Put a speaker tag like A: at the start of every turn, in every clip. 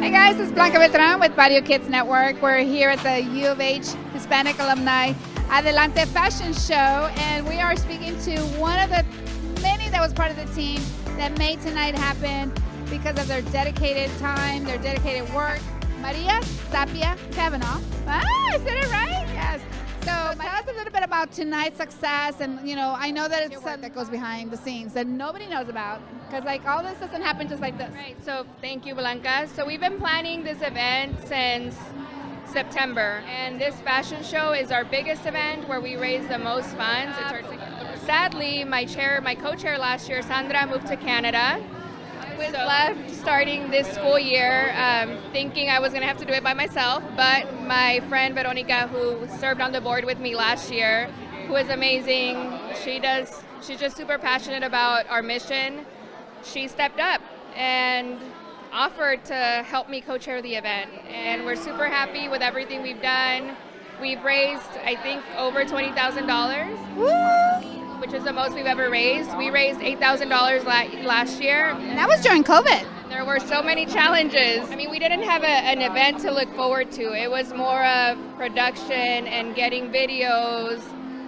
A: Hey guys, it's Blanca Beltran with Barrio Kids Network. We're here at the UH Hispanic Alumni Adelante Fashion Show, and we are speaking to one of the many that was part of the team that made tonight happen because of their dedicated time, their dedicated work. Maria Tapia Cavanaugh. I said it right? Yes. So tell us a little bit about tonight's success, and I know that it's something that goes behind the scenes that nobody knows about, because all this doesn't happen just like this.
B: Right, so thank you, Blanca. So we've been planning this event since September, and this fashion show is our biggest event where we raise the most funds. Sadly, my co-chair last year, Sandra, moved to Canada. I was left starting this school year thinking I was going to have to do it by myself, but my friend Veronica, who served on the board with me last year, who is amazing, she's just super passionate about our mission. She stepped up and offered to help me co-chair the event, and we're super happy with everything we've done. We've raised, I think, over $20,000. Which is the most we've ever raised. We raised $8,000 last year.
A: And that was during COVID.
B: There were so many challenges. I mean, we didn't have an event to look forward to. It was more of production and getting videos,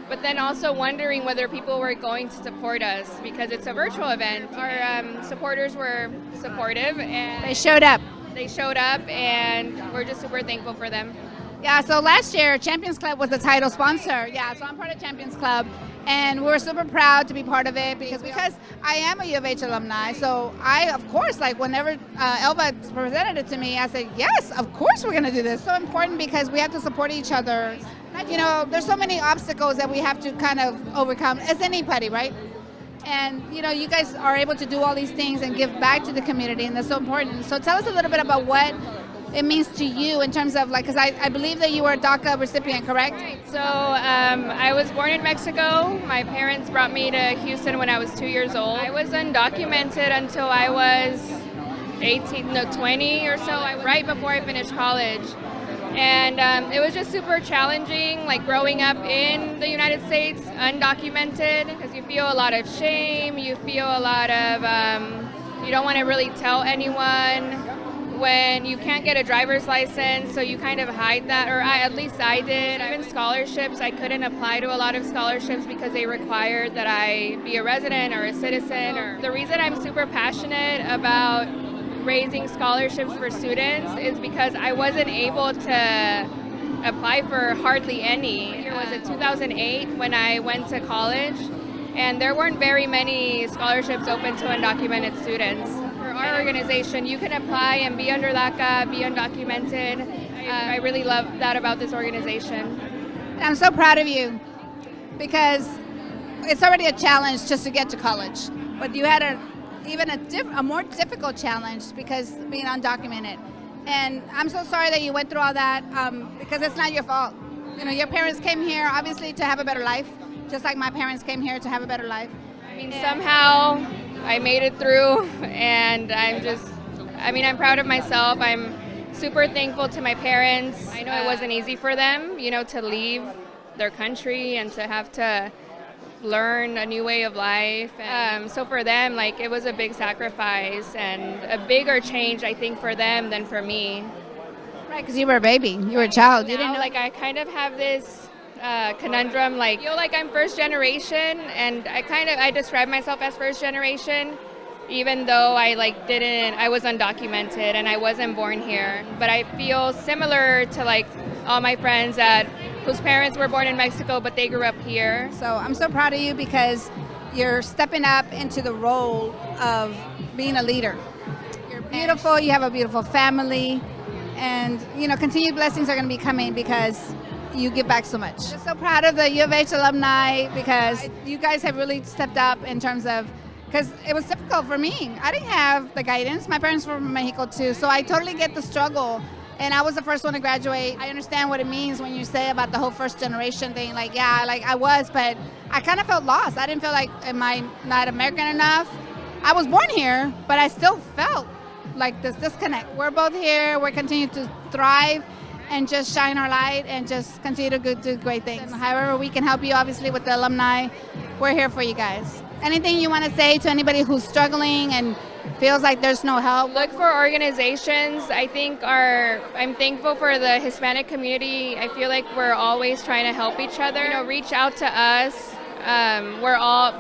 B: but then also wondering whether people were going to support us because it's a virtual event. Our supporters were supportive, and
A: they showed up.
B: They showed up, and we're just super thankful for them.
A: Yeah, so last year, Champions Club was the title sponsor. Yeah, so I'm part of Champions Club, and we're super proud to be part of it because I am a U of H alumni. So I, of course, whenever Elba presented it to me, I said, yes, of course we're going to do this. So important because we have to support each other. There's so many obstacles that we have to kind of overcome as anybody, right? And, you guys are able to do all these things and give back to the community, and that's so important. So tell us a little bit about what it means to you in terms of because I believe that you were a DACA recipient, correct?
B: Right. So I was born in Mexico. My parents brought me to Houston when I was 2 years old. I was undocumented until I was 20 or so, right before I finished college. And it was just super challenging, growing up in the United States, undocumented, because you feel a lot of shame, you feel a lot of, you don't want to really tell anyone. When you can't get a driver's license, so you kind of hide that, or at least I did. Even scholarships, I couldn't apply to a lot of scholarships because they required that I be a resident or a citizen. The reason I'm super passionate about raising scholarships for students is because I wasn't able to apply for hardly any. It was in 2008 when I went to college, and there weren't very many scholarships open to undocumented students. Our organization, you can apply and be under DACA, be undocumented. I really love that about this organization.
A: And I'm so proud of you because it's already a challenge just to get to college, but you had a more difficult challenge because being undocumented. And I'm so sorry that you went through all that because it's not your fault. Your parents came here obviously to have a better life, just like my parents came here to have a better life.
B: Somehow I made it through, and I'm proud of myself. I'm super thankful to my parents. I know it wasn't easy for them, to leave their country and to have to learn a new way of life. So for them, it was a big sacrifice and a bigger change, I think, for them than for me.
A: Right, because you were a baby. You were a child. You didn't know.
B: I kind of have this conundrum, I feel like I'm first generation, and I describe myself as first generation, even though I was undocumented and I wasn't born here. But I feel similar to all my friends whose parents were born in Mexico, but they grew up here.
A: So I'm so proud of you because you're stepping up into the role of being a leader. You're beautiful, you have a beautiful family, and continued blessings are going to be coming because you give back so much. Just so proud of the U of H alumni because you guys have really stepped up in terms of, because it was difficult for me. I didn't have the guidance. My parents were from Mexico too, so I totally get the struggle. And I was the first one to graduate. I understand what it means when you say about the whole first generation thing. I was, but I kind of felt lost. I didn't feel am I not American enough? I was born here, but I still felt this disconnect. We're both here. We're continuing to thrive and just shine our light and just continue to do great things. And however we can help you, obviously, with the alumni, we're here for you guys. Anything you want to say to anybody who's struggling and feels like there's no help?
B: Look for organizations. I'm thankful for the Hispanic community. I feel like we're always trying to help each other. Reach out to us.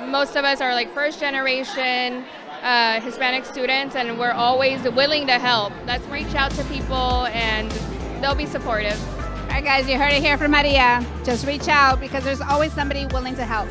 B: Most of us are like first generation Hispanic students, and we're always willing to help. Let's reach out to people and they'll be supportive.
A: All right, guys, you heard it here from Maria. Just reach out because there's always somebody willing to help.